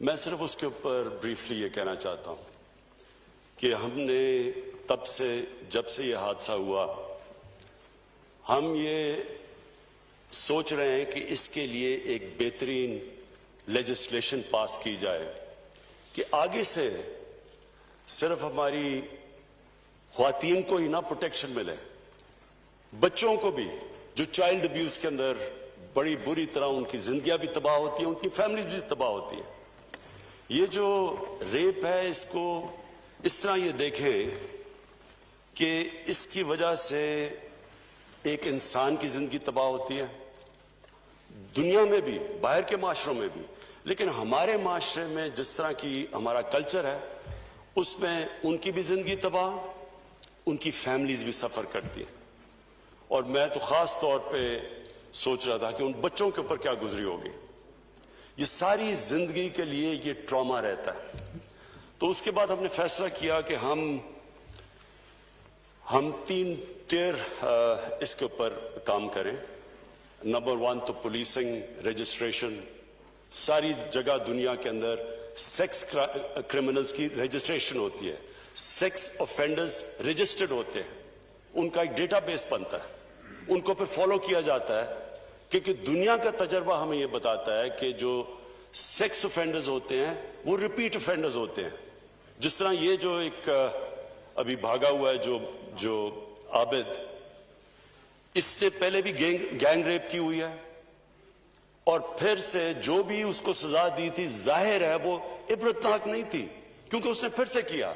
मैं सिर्फ उसके ऊपर ब्रीफली ये कहना चाहता हूं कि हमने तब से जब से ये हादसा हुआ हम ये सोच रहे हैं कि इसके लिए एक बेहतरीन लेजिस्लेशन पास की जाए कि आगे से सिर्फ हमारी ख्वातीन को ही ना प्रोटेक्शन मिले, बच्चों को भी जो चाइल्ड अब्यूज के अंदर बड़ी बुरी तरह उनकी जिंदगियां भी तबाह होती हैं, उनकी फैमिली भी तबाह होती है। ये जो रेप है इसको इस तरह ये देखें कि इसकी वजह से एक इंसान की जिंदगी तबाह होती है, दुनिया में भी, बाहर के माशरों में भी, लेकिन हमारे माशरे में जिस तरह की हमारा कल्चर है उसमें उनकी भी जिंदगी तबाह, उनकी फैमिलीज भी सफर करती हैं। और मैं तो खास तौर पे सोच रहा था कि उन बच्चों के ऊपर क्या गुजरी होगी। ये सारी जिंदगी के लिए ये ट्रॉमा रहता है। तो उसके बाद हमने फैसला किया कि हम 3 टियर इसके ऊपर काम करें। नंबर 1 तो पुलिसिंग, रजिस्ट्रेशन, सारी जगह दुनिया के अंदर सेक्स क्रिमिनल्स की रजिस्ट्रेशन होती है, सेक्स ऑफेंडर्स रजिस्टर्ड होते हैं, उनका एक डेटाबेस बनता है, उनको फिर फॉलो किया जाता है, क्योंकि दुनिया का तजर्बा हमें यह बताता है कि जो सेक्स ऑफेंडर्स होते हैं वो रिपीट ऑफेंडर्स होते हैं। जिस तरह ये जो एक अभी भागा हुआ है जो आबिद, इससे पहले भी गैंग रेप की हुई है और फिर से जो भी उसको सजा दी थी जाहिर है वो इबरतनाक नहीं थी क्योंकि उसने फिर से किया।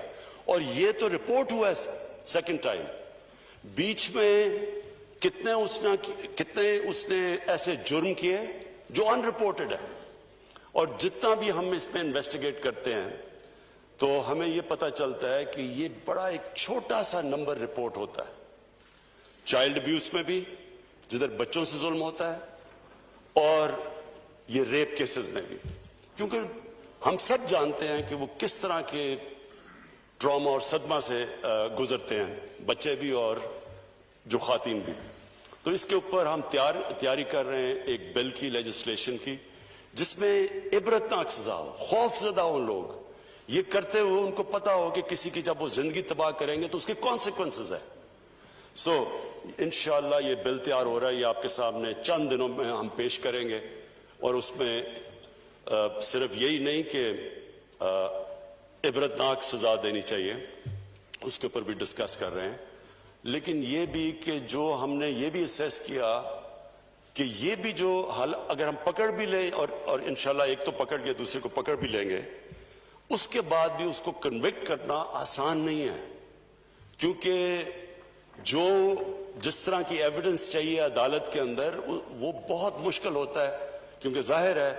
और ये तो रिपोर्ट हुआ है सेकंड टाइम। बीच में कितने उसने ऐसे जुर्म किए जो अनरिपोर्टेड है। और जितना भी हम इसमें इन्वेस्टिगेट करते हैं तो हमें यह पता चलता है कि ये बड़ा एक छोटा सा नंबर रिपोर्ट होता है। चाइल्ड अब्यूज में भी जिधर बच्चों से जुल्म होता है और ये रेप केसेस में भी, क्योंकि हम सब जानते हैं कि वो किस तरह के ट्रॉमा और सदमा से गुजरते हैं, बच्चे भी और जो खातीन भी। तो इसके ऊपर हम तैयारी कर रहे हैं एक बिल की, लेजिस्लेशन की, जिसमें इबरतनाक सजा हो, खौफजदा हो लोग, ये करते हुए उनको पता हो कि किसी की जब वो जिंदगी तबाह करेंगे तो उसके कॉन्सिक्वेंसेस है। सो इंशाअल्लाह ये बिल तैयार हो रहा है, ये आपके सामने चंद दिनों में हम पेश करेंगे। और उसमें सिर्फ यही नहीं कि इबरतनाक सजा देनी चाहिए, उसके ऊपर भी डिस्कस कर रहे हैं, लेकिन ये भी कि जो हमने ये भी असेस किया कि ये भी जो हाल अगर हम पकड़ भी लें और इंशाल्लाह एक तो पकड़ के दूसरे को पकड़ भी लेंगे, उसके बाद भी उसको कन्विक्ट करना आसान नहीं है, क्योंकि जो जिस तरह की एविडेंस चाहिए अदालत के अंदर वो बहुत मुश्किल होता है। क्योंकि जाहिर है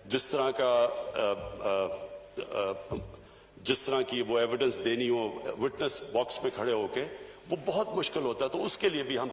जिस तरह की वो एविडेंस देनी हो विटनेस बॉक्स में खड़े होके, वो बहुत मुश्किल होता है। तो उसके लिए भी हम